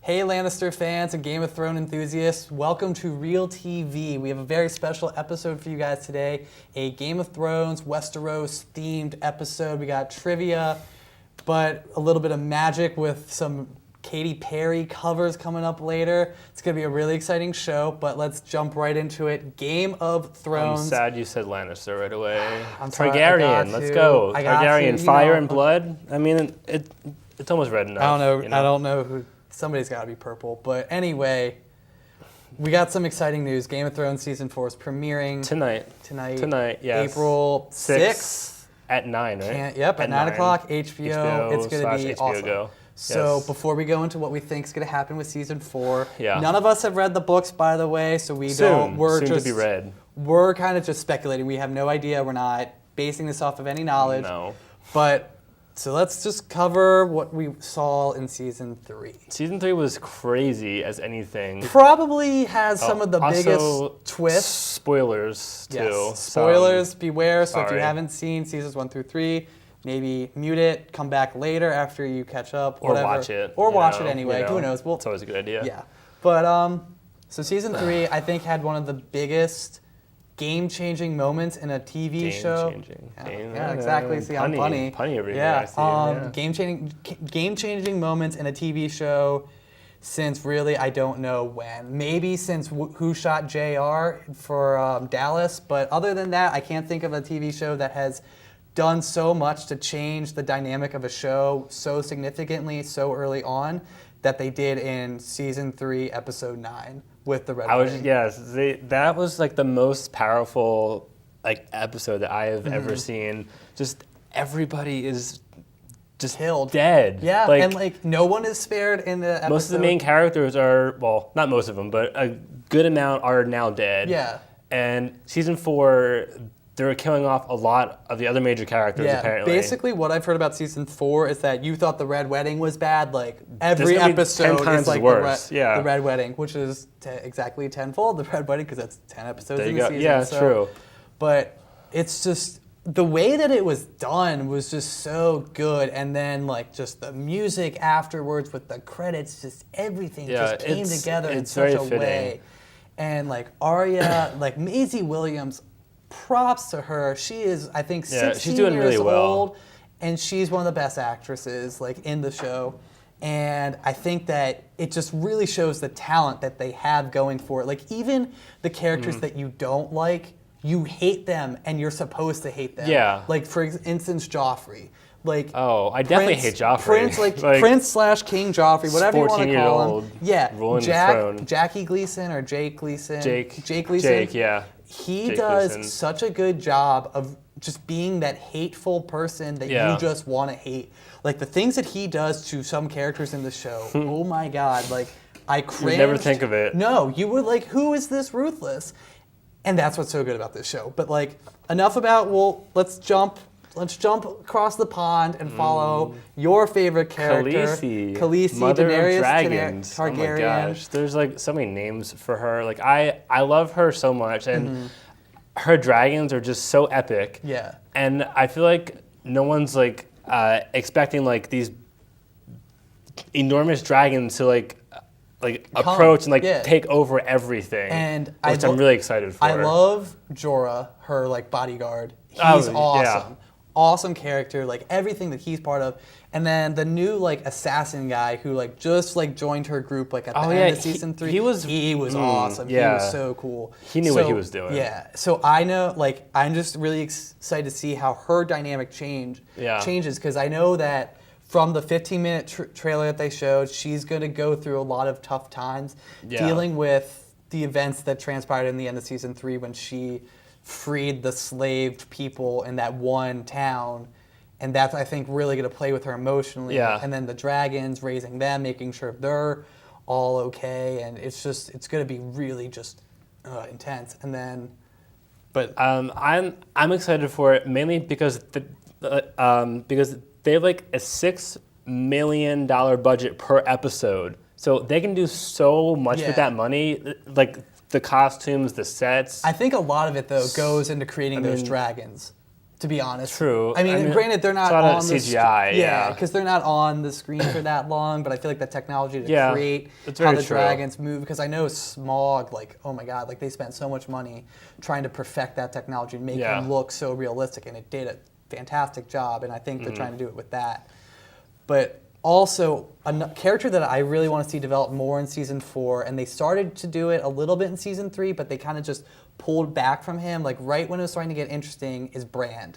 Hey Lannister fans and Game of Thrones enthusiasts, welcome to Reeltv. We have a very special episode for you guys today, a Game of Thrones Westeros themed episode. We got trivia, but a little bit of magic with some Katy Perry covers coming up later. It's going to be a really exciting show, but let's jump right into it. Game of Thrones. I'm sad you said Lannister right away. I'm sorry, Targaryen, let's go. Targaryen, fire and blood. I mean, it's almost red enough. I don't know who. Somebody's got to be purple. But anyway, we got some exciting news. Game of Thrones Season 4 is premiering Tonight, yes. April 6th. At 9, right? At 9 o'clock, HBO. It's going to be HBO awesome. Go. So yes. Before we go into what we think is going to happen with Season 4, yeah. None of us have read the books, by the way, so we Soon We're to be read. We're kind of just speculating. We have no idea. We're not basing this off of any knowledge. No. So let's just cover what we saw in Season 3. Season 3 was crazy as anything. Probably has some of the biggest twists. Spoilers, too. Yes. Spoilers, beware. So if you Sorry. haven't seen Seasons 1 through 3, maybe mute it, come back later after you catch up. Or watch it. Or watch it anyway. Who knows? It's always a good idea. Yeah. But so Season 3, I think, had one of the biggest game-changing moments in a TV show. Yeah, exactly. See, I'm funny. Punny over here, I see. Game-changing moments in a TV show since really I don't know when. Maybe since Who Shot JR for Dallas, but other than that, I can't think of a TV show that has done so much to change the dynamic of a show so significantly so early on that they did in Season 3, Episode 9 with the Red Wedding. That was like the most powerful episode that I have ever seen. Just everybody is just killed, dead. Yeah, and no one is spared in the episode. Most of the main characters are, well, not most of them, but a good amount are now dead. Yeah. And Season 4, they're killing off a lot of the other major characters, apparently. Basically, what I've heard about Season 4 is that you thought the Red Wedding was bad. Like, every episode is like the Red Wedding, which is exactly tenfold the Red Wedding, because that's 10 episodes in the season. Yeah, true. But it's just, the way that it was done was just so good. And then, just the music afterwards with the credits, just everything just came together in such a way. And, Arya, Maisie Williams, props to her. She is, I think, 16 she's doing years really well. old, and she's one of the best actresses in the show. And I think that it just really shows the talent that they have going for it. Even the characters that you don't like, you hate them, and you're supposed to hate them. Yeah. For instance, Joffrey. I definitely hate Joffrey. Prince/King Joffrey, whatever you want to call him. Yeah, ruling the throne. Jackie Gleason or Jake Gleason. Jake Gleason. Jake, yeah. He does such a good job of just being that hateful person that you just want to hate. The things that he does to some characters in the show, oh my God, I cringed. You'd never think of it. No, you would who is this ruthless? And that's what's so good about this show. But enough about, let's jump across the pond and follow your favorite character. Khaleesi, Mother Daenerys of Dragons. Targaryen. Oh my gosh, there's so many names for her. I love her so much, and her dragons are just so epic. Yeah. And I feel like no one's expecting these enormous dragons to approach and take over everything. And which I'm really excited for. I love Jorah, her bodyguard. He's awesome. Yeah. Awesome character, everything that he's part of. And then the new assassin guy who just joined her group at the end of Season 3. He was awesome. Yeah. He was so cool. He knew what he was doing. Yeah. So I know I'm just really excited to see how her dynamic changes, because I know that from the 15-minute trailer that they showed, she's going to go through a lot of tough times dealing with the events that transpired in the end of Season 3 when she freed the slaved people in that one town. And that's, I think, really going to play with her emotionally. Yeah. And then the dragons, raising them, making sure they're all okay. And it's going to be really just intense. And then, I'm excited for it mainly because they have a $6 million budget per episode, so they can do so much with that money. The costumes, the sets. I think a lot of it though goes into creating those dragons. To be honest. True. I mean, granted, they're not on the CGI. Yeah, because they're not on the screen for that long. But I feel like the technology to create how the dragons move. Because I know Smaug, like, oh my god, like they spent so much money trying to perfect that technology and make him look so realistic, and it did a fantastic job. And I think they're trying to do it with that. But also, a character that I really want to see develop more in season 4, and they started to do it a little bit in season 3, but they kind of just pulled back from him, like right when it was starting to get interesting, is Brand.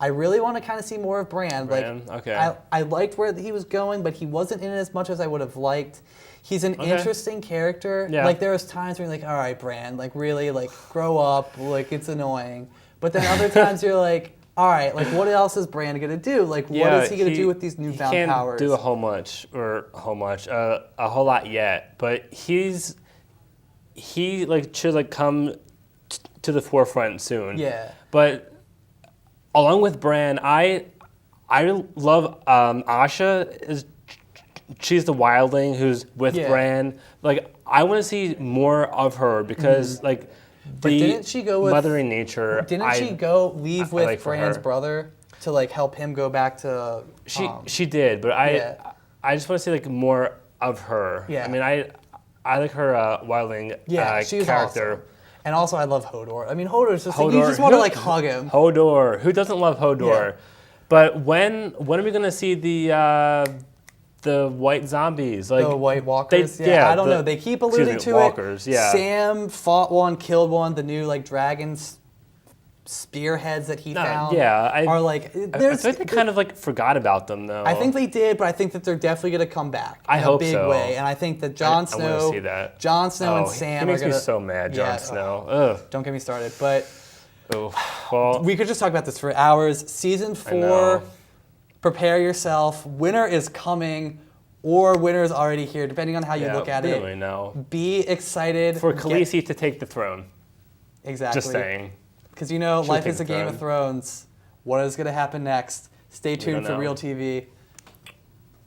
I really want to kind of see more of Brand. I liked where he was going, but he wasn't in it as much as I would have liked. He's an interesting character. Yeah. Like there was times where you're like, all right, Brand, like really, like grow up, like it's annoying. But then other times you're like, all right, like what else is Brand gonna do? Like what is he gonna do with these newfound powers? He can't do a whole lot yet. But he like should like come to the forefront soon. Yeah. But along with Bran, I love Asha. She's the wildling who's with Bran. Like I want to see more of her because like didn't she go with Mothering Nature? Didn't she leave with like Bran's brother to like help him go back to? She did, but I just want to see like more of her. Yeah. I mean I like her wildling character. Awesome. And also, I love Hodor. I mean, Hodor's just like, you just want to like hug him. Hodor. Who doesn't love Hodor? Yeah. But when are we gonna see the white zombies? Like the white walkers? I don't know. They keep alluding to walkers, it. Yeah. Sam fought one, killed one. The new like dragons spearheads that he found are like. I think they kind of like forgot about them though. I think they did, but I think that they're definitely gonna come back. I hope in a big way, and I think that Jon Snow. I want to see that. Jon Snow and Sam he makes are gonna. Me so mad, Jon Snow. Ugh. Don't get me started, but. Well, we could just talk about this for hours. Season 4, prepare yourself. Winter is coming, or winter is already here, depending on how you look at it. Really, no. Be excited for Khaleesi to take the throne. Exactly. Just saying. Because you know, life is a Game of Thrones. What is going to happen next? Stay tuned for Reeltv.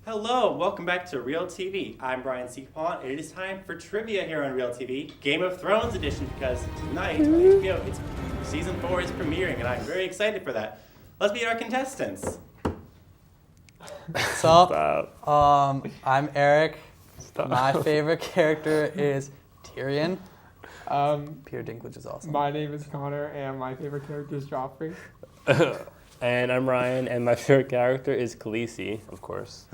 Hello, welcome back to Reeltv. I'm Brian Seacapon, and it is time for trivia here on Reeltv, Game of Thrones edition, because tonight on HBO, season 4 is premiering, and I'm very excited for that. Let's meet our contestants. What's up? I'm Eric. My favorite character is Tyrion. Peter Dinklage is awesome. My name is Connor, and my favorite character is Joffrey. And I'm Ryan, and my favorite character is Khaleesi, of course.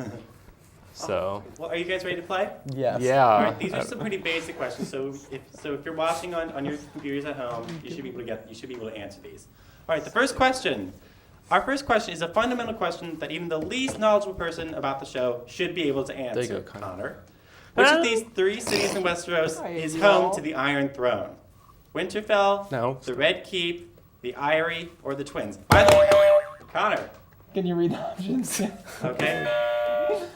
So. Well, are you guys ready to play? Yes. Yeah. All right, these are some pretty basic questions. So if you're watching on your computers at home, you should be able to answer these. All right. The first question. Our first question is a fundamental question that even the least knowledgeable person about the show should be able to answer. There you go, Connor. Which of these 3 cities in Westeros is home to the Iron Throne? Winterfell, the Red Keep, the Eyrie, or the Twins? By the way, Connor. Can you read the options? Okay.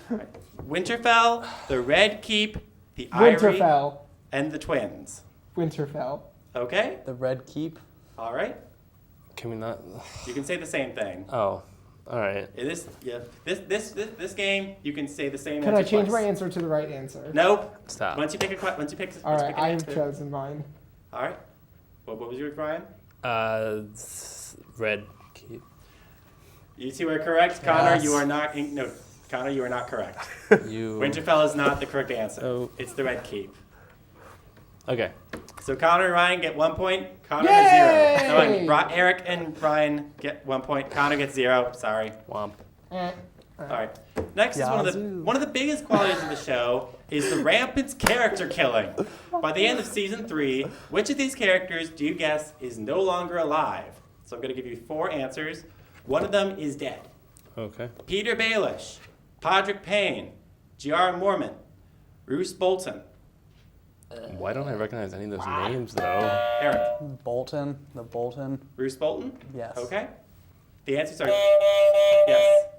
Right. Winterfell, the Red Keep, the Eyrie, and the Twins. Winterfell. Okay. The Red Keep. All right. Can we not? You can say the same thing. Oh. All right. This game, you can say the same answer. Can I change twice. my answer to the right answer? Nope. Stop. Once you pick All right, I've chosen mine. All right. What was yours, Brian? Red Keep. You two are correct. Connor, yes. you are not. Connor, you are not correct. Winterfell is not the correct answer. Oh. It's the Red Keep. Okay. So Connor and Ryan get 1 point. Connor gets 0. No, Eric and Ryan get 1 point. Connor gets 0. Sorry. Womp. All right. Next is one of the biggest qualities of the show is the rampant character killing. By the end of season 3, which of these characters do you guess is no longer alive? So I'm going to give you 4 answers. One of them is dead. Okay. Peter Baelish, Podrick Payne, J.R. Mormont, Roose Bolton. Why don't I recognize any of those names though? Eric. Bolton. Roose Bolton? Yes. Okay. The answers are yes.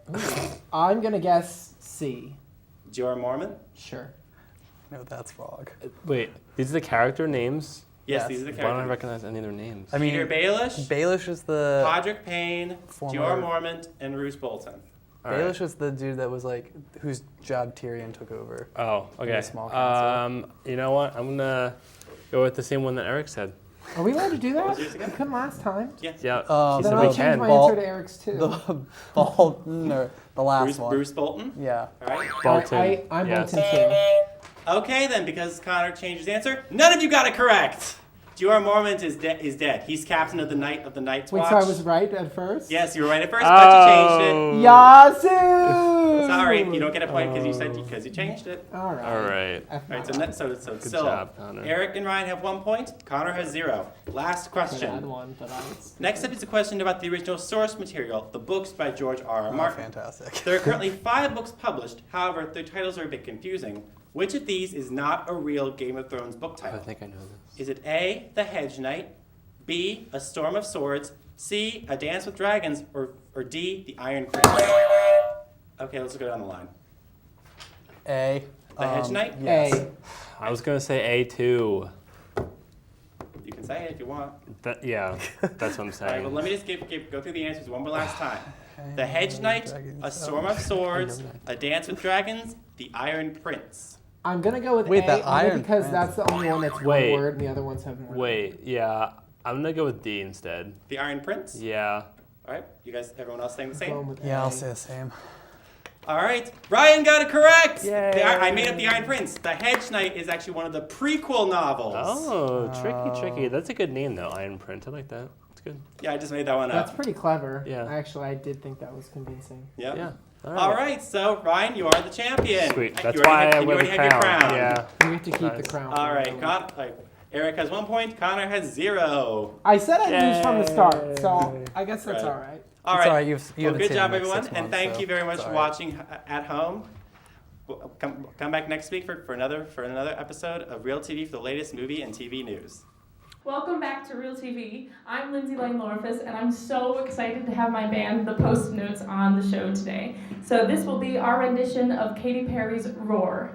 I'm going to guess C. J.R. Mormont? Sure. No, that's wrong. Wait, these are the character names? Yes, these are the characters. Why don't I recognize any of their names? I mean, Peter Baelish. Baelish is the Podrick Payne, J.R. Mormont, and Roose Bolton. Baelish was the dude that was like whose job Tyrion took over. Oh, okay. Small council. You know what? I'm gonna go with the same one that Eric said. Are we allowed to do that? What was yours again? We couldn't last time. Yes. Yeah. Um, She Then said I'll we change can. my Ball- answer to Eric's too. The Bolton or the last one. Bruce Bolton? Yeah. All right. Bolton. I'm yes. Bolton too. Okay, then, because Connor changed his answer, none of you got it correct. Jorah Mormont is dead. He's captain of the Night's Wait, Watch. so I was right at first? Yes, you were right at first, but you changed it. Yazoo! Sorry, you don't get a point because you changed it. All right. All right. All right, so Good still, job, Connor. Eric and Ryan have 1 point. Connor has 0. Last I had question. one, but I was... Next up is a question about the original source material, the books by George R.R. Oh, Martin. fantastic. There are currently 5 books published. However, their titles are a bit confusing. Which of these is not a real Game of Thrones book I title? think I know this. Is it A, The Hedge Knight, B, A Storm of Swords, C, A Dance with Dragons, or D, The Iron Prince? Okay, let's go down the line. A. The Hedge Knight? Yes. A. I was gonna say A2. You can say it if you want. Yeah, that's what I'm All right, saying. well, let me just go through the answers one more last time. The Hedge Knight, A Storm of Swords, A Dance with Dragons, The Iron Prince. I'm going to go with Wait, A the only Iron because Prince. that's the only one that's one Wait. word and the other ones have more. Wait, yeah, I'm gonna go with D instead. The Iron Prince? Yeah. All right, everyone else saying the Going same? with Yeah, A. I'll say the same. All right, Ryan got it correct. Yay. I made up The Iron Prince. The Hedge Knight is actually one of the prequel novels. Oh, tricky. That's a good name though, Iron Print. I like that. It's good. Yeah, I just made that one That's up. pretty clever. Yeah. Actually, I did think that was convincing. Yep. Yeah. All right, so Ryan, you are the champion. Sweet. You That's already why have- I you wear the already have your crown. crown. Yeah. You have to keep the Nice. crown. All right, Eric has 1 point. Connor has 0. I said I'd lose from the start, so Yay. I guess that's Right. all right. All It's right. all right. You Well, haven't good seen job, it in everyone, 6 and months, thank so you very much it's for all right. watching at home. Come back next week for another episode of Real TV for the latest movie and TV news. Welcome back to Real TV. I'm Lindsey Lorfus, and I'm so excited to have my band, the Post Notes, on the show today. So this will be our rendition of Katy Perry's Roar.